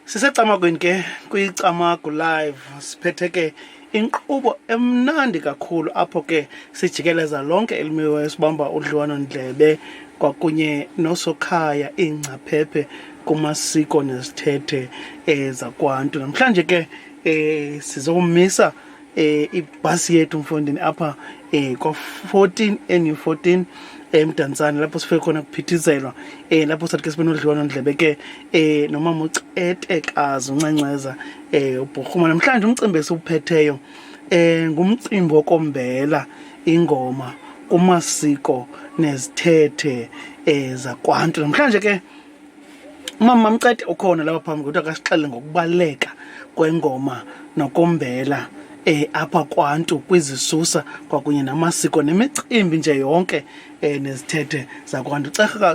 Sisecamagweni ke kwiCamagu live siphethe ke inkqubo emnandi kakhulu apho ke sijikeleza lonke elimiweyo sibamba udliwano ndlebe kwakunye nosokhaya ingcaphephe kumasiko nezithethe zakwaNtu. Namhlanje ke sizomisa ibhasi yethu mfondini apha ko-14 NU14 eMdantsane lapho sifike khona kuphithizelwa lapho sathi ke sibe nodliwano ndlebe ke noMamcethe uncenceza ubhurhuma. Namhlanje umcimbi esiwuphetheyo ngumcimbi wokombela ingoma kumasiko nezithethe zakwaNtu. Namhlanje ke uMamcethe ukhona lapha phambi kodwa akasixelele ngokubaluleka kwengoma nokombela apha kwaNtu kwizisusa kwakunye namasiko nemicimbi nje yonke nezithethe zakwaNtu.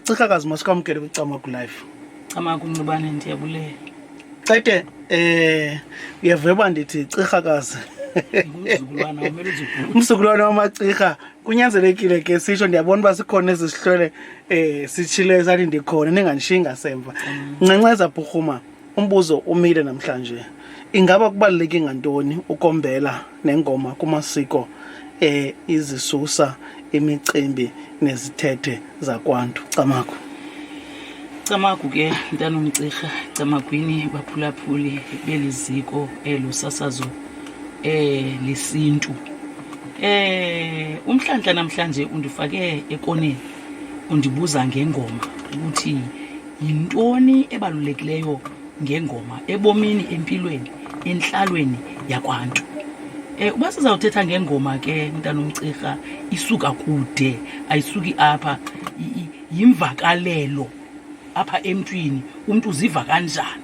Cihakazi masikwamkele kwiCamagu live. Camagu Mnubane, ndiyabulela. Cethe uyaveba ndithi cihakazi umzukulwana wamacirha kunyanzelekile ke sisho. Ndiyabona uba sikhona ezisihlwele sitshile sathi ndikhona ninganishiyi ngasemva. Ncenceza bhurhuma, umbuzo umile namhlanje. Ingaba kubaluleke ngantoni ukombela nengoma kumasiko izisusa imicimbi nezithethe zakwaNtu? Camagu ke mntana uMcirha, Camagwini baphulaphuli beliziko lusasazo lesintu. Umhlandla namhlanje undifake ekoneni undibuza ngengoma ukuthi yintoni ebalulekileyo ngengoma ebomini, empilweni, enhlalweni yakwaNtu. Uba sizawuthetha ngengoma ke mntana uMcirha isuka kude, ayisuki apha, yimvakalelo apha emntwini, umntu uziva kanjani.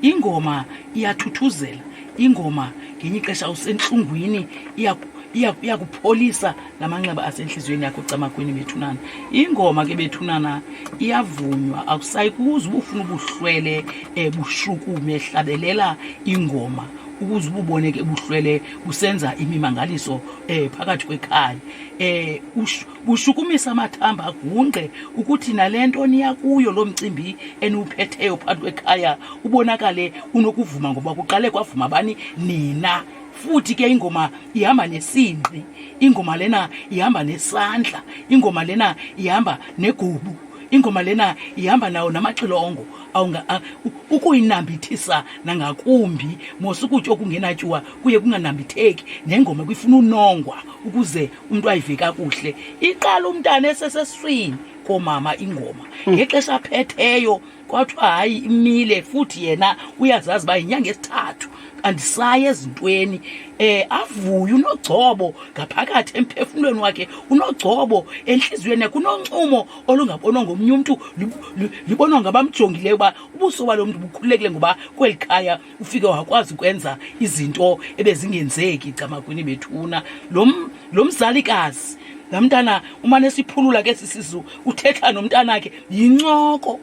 Ingoma iyathuthuzela, ingoma ngenye ixesha usentlungwini iyakupholisa namanxeba asenhliziyweni yakho. Camagwini bethunana, ingoma ke bethunana iyavunywa, akusayikuze ubufuna ubuhlwele bushukume hlabelela ingoma ukuze ububoneke buhlwele busenza imimangaliso phakathi kwekhaya. Bushukumisa amathamba agungqe ukuthi nalento niyakuyo lo mcimbi eniwuphetheyo phakathi kwekhaya ubonakale unokuvuma, ngoba kuqale kwavuma bani? Nina. Futhi ke ingoma ihamba nesingqi, ingoma lena ihamba nesandla, ingoma lena ihamba negubu, ingoma lena ihamba nawo namaxilongo ukuyinambithisa nangakumbi. Mos ukutya okungenatyuwa kuye kunganambitheki, nengoma kuyifuna unongwa ukuze umntu ayive kakuhle. Iqala umntana eseseswini komama ingoma ngexesha aphetheyo kwathiwa hayi imile, futhi yena uyazazi uba yinyanga yesithathu andisaya ezintweni. Avuye unogcobo ngaphakathi emphefumlweni wakhe, unogcobo enhliziyweni yakhe, unoncumo olungabonwa ngomnye umntu, libonwa ngabamjongileyo uba ubuso balo mntu bukhululekile ngoba kweli khaya ufike wakwazi ukwenza izinto ebezingenzeki. Camagwini bethuna lo mzalikazi, laa mntana umane esiphulula ke sisisu uthetha nomntanakhe, yincoko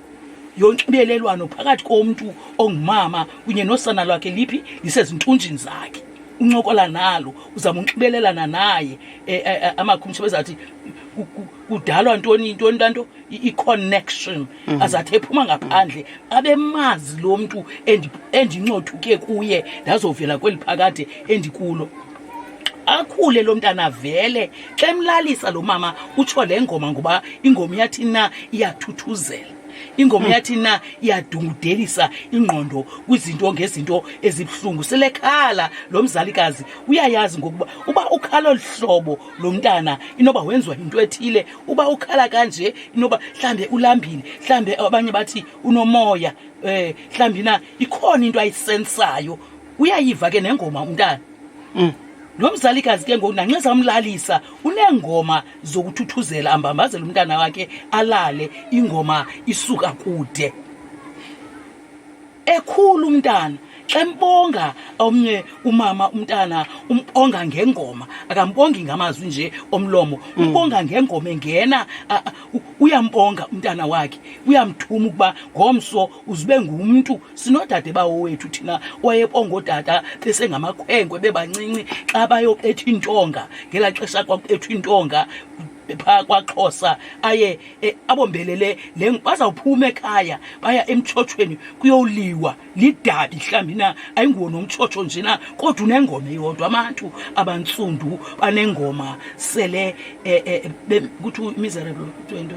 yonxibelelwano phakathi komntu ongumama kunye nosana lwakhe liphi lisezintunjini zakhe. Uncokola nalo, uzama unxibelelana naye. Amakhumsha bezathi kudalwa ntoni ntanto i-connection. Azathi ephuma ngaphandle abemazi lo mntu endincothuke kuye ndazovela kweli phakade endikulo. Akhule lo mntana avele xa emlalisa lo mama utsho le ngoma, ngoba ingoma yathi na iyathuthuzela, ingoma yathi na iyadungudelisa ingqondo kwizinto ngezinto ezibuhlungu. Selekhala lo mzalikazi uyayazi ngokuba uba ukhala olhlobo lo mntana inoba wenziwa into ethile, uba ukhala kanje inoba mhlambe ulambile, mhlambe abanye bathi unomoya, mhlambe na ikhona into ayisensayo. Uyayiva ke nengoma umntana. Lo mzalikazi ke ngoku nanxeza umlalisa uneengoma zokuthuthuzela, ambambazela umntana wakhe alale, ingoma isuka kude. Ekhulu umntana xa mbonga omnye umama umntana umbonga ngengoma, akambongi ngamazwi nje omlomo, umbonga ngengoma engena, uyambonga umntana wakhe, uyamthuma ukuba ngomso uzube ngumntu. Sinodade bawo wethu thina wayebongodada besengamakhwenkwe bebancinci xa bayopetha intonga, ngelaa xesha kwakuphethwa intonga phaa kwaXhosa aye abombelele bazawuphuma ekhaya baya emtshotshweni kuyoliwa lidabi mhlawumbi na ayinguwo nomtshotsho njena kodwa unengoma eyodwa abantu abantsundu banengoma sele kuthi miserable into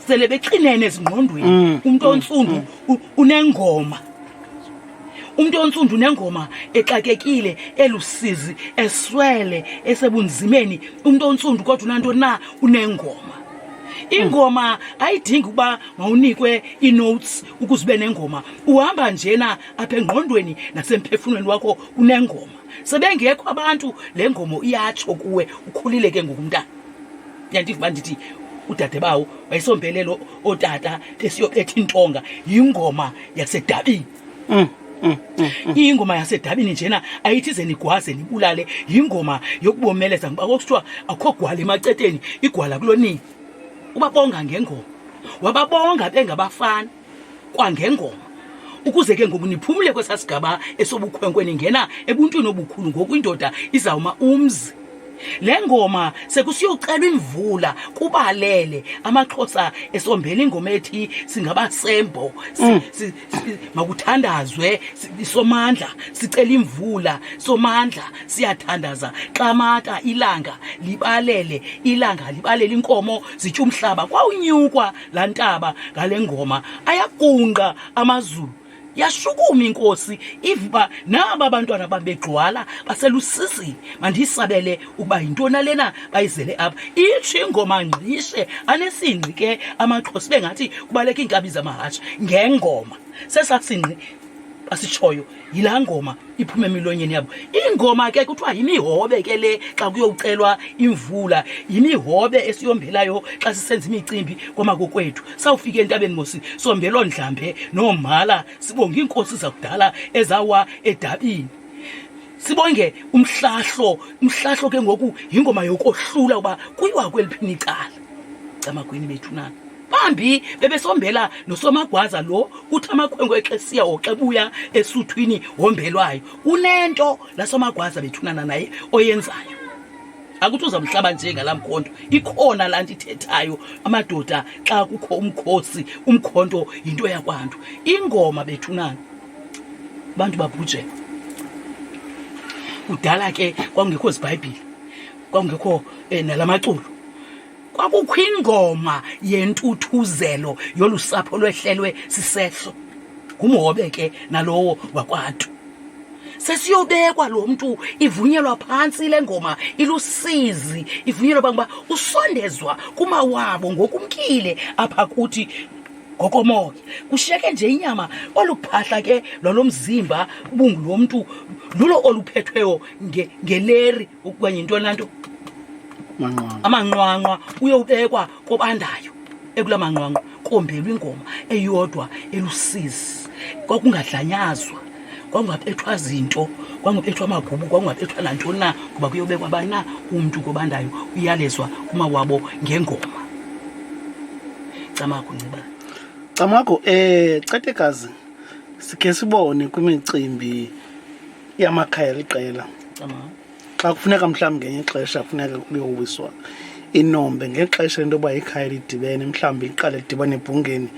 sele bexinene ezingqondweni umuntu ontsundu unengoma umuntu ontsundu unengoma exakekile elusizi eswele esebunzimeni umuntu ontsundu kodwa unanto na unengoma ingoma ayidingi ukuba mawunikwe inotes ukuze ube nengoma uhamba njena apha engqondweni nasemphefumulweni wakho unengoma sebengekho abantu le ngoma iyatsho kuwe ukhulile ke ngokumntana yandiva ndithi udade bawo wayesombelelo otata besiyophetha intonga yingoma yasedabini ingoma yasedabini njena ayithi ze nigwaze nibulale yingoma yokubomeleza ngoba kokuthiwa akho gwala emaceteni igwala kulonini ubabonga ngengoma wababonga bengabafana kwangengoma ukuze ke ngoku niphumule kwesasigaba esobukhwenkweni ngena ebuntwini obukhulu ngoku indoda izawuma umzi le ngoma sekusiyocela imvula kubalele amaXhosa esombela ingoma ethi singabasembo makuthandazwe somandla sicela imvula somandla siyathandaza xamata ilanga libalele inkomo zitya umhlaba kwawunyukwa laa ntaba ngale ngoma ayaqunqa amazulu yashukuma inkosi iva naba abantwana babegcwala baselusizini mandiyisabele ukuba yintoni lena bayizele apha itsho ingoma ngqishe anesingqi ke amaXhosa bengathi kubaleka iinkabi zamahashe ngengoma sesasingqi basitshoyo yilaa ngoma iphume emilonyeni yabo ingoma ke kuthiwa yimihobe ke le xa kuyocelwa imvula yimihobe esiyombelayo xa sisenza imicimbi kwamakokwethu sawufika entabeni ngosi sombelo ndlambe nomala sibonga iinkosi zakudala ezawa edabini sibonge umhlahlo ke ngoku yingoma yokohlula uba kuyiwa kweliphini icala camagwini bethu nani bambi bebesombela nosomagwaza lo uthi amakhwenkwe exesiya oxebuya esuthwini hombelwayo unento lasomagwaza bethunana naye oyenzayo akuthi uzamhlaba nje ngalamkhonto ikhona laa nto ithethayo amadoda xa kukho umkhosi umkhonto yinto yakwaNtu ingoma bethunana abantu babhuje kudala ke kwakungekho zibhayibhile kwakungekho nalamaculo kwakukho ingoma yentuthuzelo yolusapho lwehlelwe sisehlo ngumhobe ke nalowo wakwaNtu sesiyobekwa lo muntu ivunyelwa phansi le ngoma ilusizi ivunyelwa ukuba usondezwa kumawabo ngokumkile apha kuthi ngokomoya kushiyeke nje inyama oluphahla ke lolomzimba ubungu lo muntu lulo oluphethweyo ngeleri okanye intoni lanto amanqwanqwa uyobekwa kobandayo ekulamanqwanqwa kombelwa ingoma eyodwa elusizi kwakungadlanyazwa kwangapethwa zinto kwangapethwa amagubu kwangapethwa nantoni na kuba kuyobekwa bana umuntu kobandayo uyalezwa kumawabo ngengoma camako nciba camako cetekazi sikhe sibone kwimicimbi yamakhaya liqela camako xa kufuneka mhlawumbi ngenye ixesha kufuneka kuyowiswa inombe ngexesha into yoba ikhaya lidibene mhlawumbi liqale lidibane ebhungeni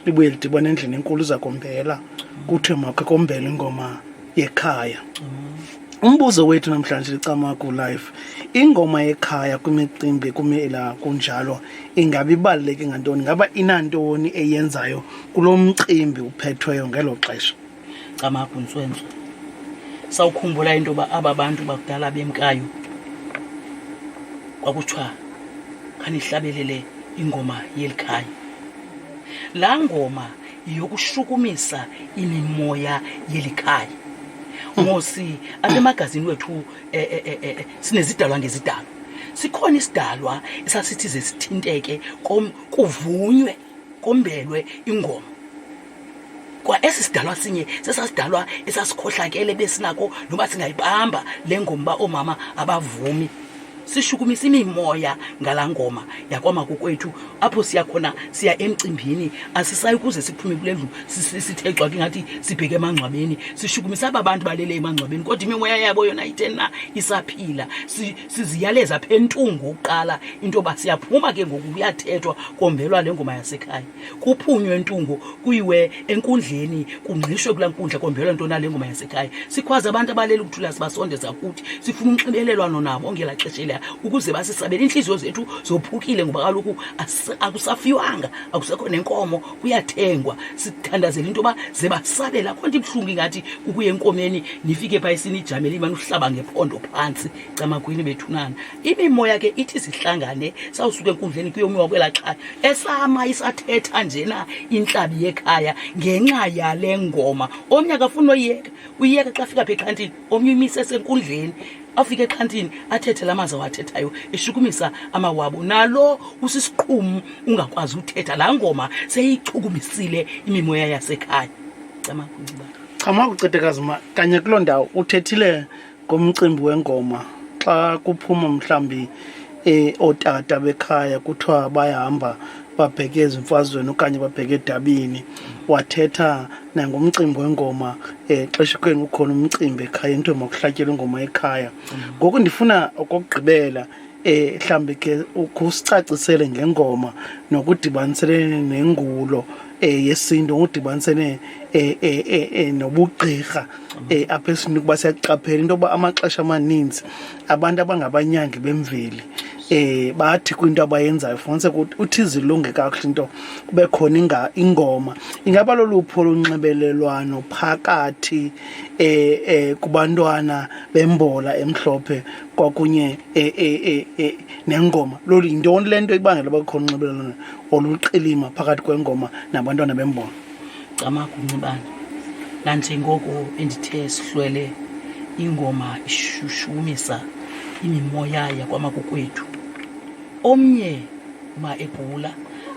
libuye lidibane endlini enkulu zakombela kuthiwe makhe kombela ingoma yekhaya umbuzo wethu namhlanje licamako live ingoma yekhaya kwimicimbi kumela kunjalo ingabe ibaluleke ngantoni ngaba inantoni eyenzayo kulo mcimbi uphethweyo ngelo xesha camako ntswentswe sawukhumbula into yoba aba bantu bakudala bemkayo kwakuthiwa khanihlabelele ingoma yelikhaya laa ngoma yokushukumisa imimoya yelikhaya ngosi apha emagazini wethu sinezidalwa ngezidalwa sikhona isidalwa esasithi ze sithinteke kuvunywe kombelwe ingoma kwa esi sidalwa sinye sesasidalwa esasikhohlakele besinako noba singayibamba le ngoma uba oomama abavumi sishukumisa imimoya ngalaa ngoma yakwamakokwethu apho siya khona, siya emcimbini, asisayi ukuze siphume kule ndlu sithe xwaki ngathi sibheke emangcwabeni, sishukumisa aba bantu balele emangcwabeni kodwa imimoya yabo yona ithena isaphila. Siziyaleza apha entungo uqala into yoba siyaphuma ke ngoku kuyathethwa kombelwa le ngoma yasekhaya, kuphunywe entungo kuyiwe enkundleni, kungqishwe kulaa nkundla kombelwa into nale ngoma yasekhaya. Sikhwaza abantu abalele ukuthula sibasondeza kuthi, sifuna unxibelelwano nabo ngela xesha ukuze basisabele. Iintliziyo zethu zophukile ngoba kaloku akusafiwanga, akusekho nenkomo, kuyathengwa. Sithandazela into yoba ze basabela. Akho nto ibuhlungu ingathi kukuye enkomeni nifike phaa isinijamele imane uhlaba ngephondo phantsi camakwini bethunana. Imimoya ke ithi sihlangane sawusuka enkundleni kuyomiwa kwelaa xhaya esama isathetha njena intlabi yekhaya ngenxa yale ngoma. Omnye akafuni uyiyeka xa fika apha exhantini, omnye uyimise senkundleni afike exhantini athethe la mazwi awathethayo eshukumisa amawabo. Nalo usisiqhumo ungakwazi uthetha, laa ngoma seyichukumisile imimoya yasekhaya. uMamcethe kanye kuloo ndawo uthethile ngomcimbi wengoma xa kuphuma mhlawumbi ootata bekhaya kuthiwa bayahamba babheke ezimfazweni okanye babheke edabini. Wathetha nangomcimbi wengoma xeshikweni ukhona umcimbi ekhaya into makuhlatyelwe ingoma ekhaya. Ngoku ndifuna okokugqibela mhlawumbi ke ukusicacisele ngengoma nokudibanisele nengulo yesintu, udibanisene nobugqirha apha esini ukuba siyaqaphela into yoba amaxesha amaninzi abantu abangabanyangi bemveli bathi kwinto abayenzayo fumanise uthi izilunge kakuhle into kube khona ingoma. Ingaba loluphi olunxibelelwano phakathi kubantwana bembola emhlophe kwakunye nengoma? Yintoni le nto ibangela uba khona unxibelelwano oluqilima phakathi kwengoma nabantwana bembola? Camakuncibana nanjengoko endithe sihlwele ingoma ishushumisa imimoya yakwamakokwethu. Omnye uma egula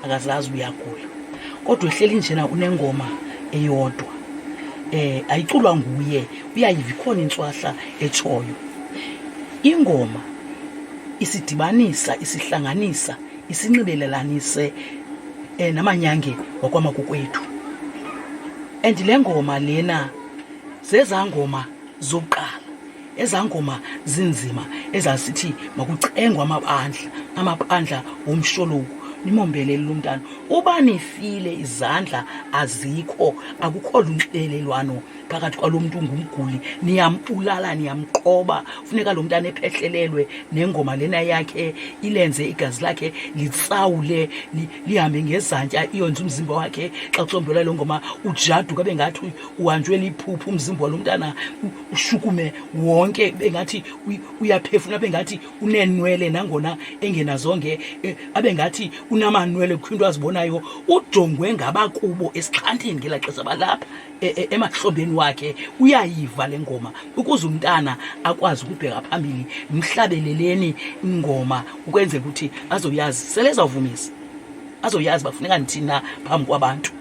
akazazi uyagula, kodwa ehleli njena unengoma eyodwa ayiculwa nguye, uyayiva ikhona intswahla etshoyo. Ingoma isidibanisa, isihlanganisa, isinxibelelanise namanyange wakwamakokwethu. And le ngoma lena zezaa ngoma zokuqala, ezaa ngoma zinzima ezasithi makucengwa amabandla womshologu, nimombelele lo mntana. Uba nifile izandla azikho, akukho lunxibelelwano phakathi kwalo mntu ngumguli, niyambulala, niyamqoba. Funeka lo mntana ephehlelelwe nengoma lena yakhe ilenze igazi lakhe litsawule, lihambe ngezantya iyonze umzimba wakhe. Xa kusombelwa lo ngoma ujaduka bengathi uhanjwe liphuphu, umzimba walo mntana ushukume wonke bengathi uyaphefuna, bengathi uneenwele nangona engenazonge, abengathi unamanwele kukho into azibonayo. Ujongwe ngabakubo esixhantini ngelaa xesha balapha emahlobeni wakhe. Uyayiva le ngoma ukuze umntana akwazi ukubheka phambili. Mhlabeleleni ingoma ukwenzela ukuthi azoyazi, sele ezawuvumisa azoyazi bafuneka nithina phambi kwabantu.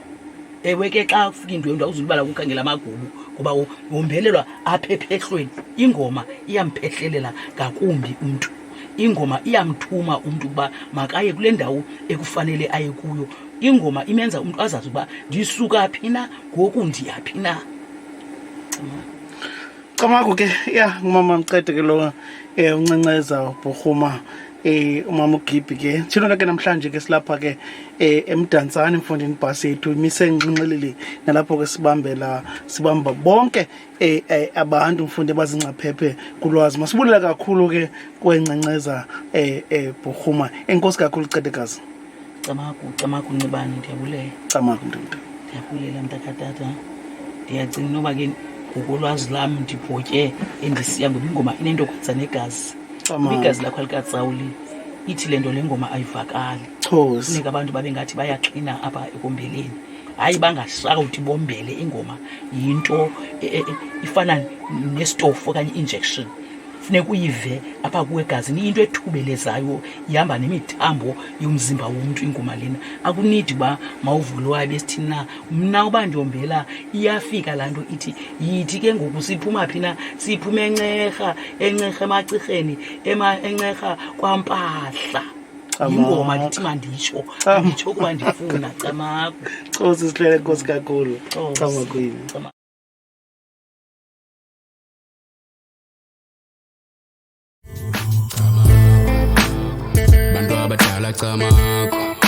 Ewe ke xa kufika indwendwe awuzulibala ukukhangela amagubu ngoba wombelelwa apha ephehlweni. Ingoma iyamphehlelela ngakumbi umntu, ingoma iyamthuma umntu ukuba makaye kule ndawo ekufanele aye kuyo. Ingoma imenza umntu azazi ukuba ndisuka phi na ngoku ndiyaphi na. Camaku ke uMamcethe ke lo uncenceza Bhurhuma uMama uGibi ke tshilo ke namhlanje ke silapha ke emdantsane mfondini ibhasi yethu imise nxinxeleli nalapho ke sibamba bonke abantu mfundi abazingcaphephe kulwazi. Masibulele kakhulu ke kwencnceza Bhurhuma. Enkosi kakhulu Cetekazi. Camaku Ncibane, ndiyabulela. Camaku ndiyabulela mntakatata. Ndiyacinga noba ke ngokolwazi lam ndibhotye endisiya ngoba ingoma inento kwenza negazi. Igazi lakho alikatsawuli, ithi le nto le ngoma ayivakali. Funeka abantu babe ngathi bayaxhina apha ekombeleni, hayi bangashawuthi bombele. Ingoma yinto ifana nestofu okanye injection. funeka uyive apha kuwe egazini, into ethubelezayo ihamba nemithambo yomzimba womntu ingoma lena. Akunidi uba mawuvule wayo besithini na. Mna uba ndiyombela iyafika laa nto ithi yithi ke ngoku siphuma phi na, siphuma encerha emacirheni encerha kwampahla. Yingoma ndithi manditsho kuba ndifuna Camagu. Xosi sihlele nkosi kakhulu Camakwini. Bantu abadala Camagu.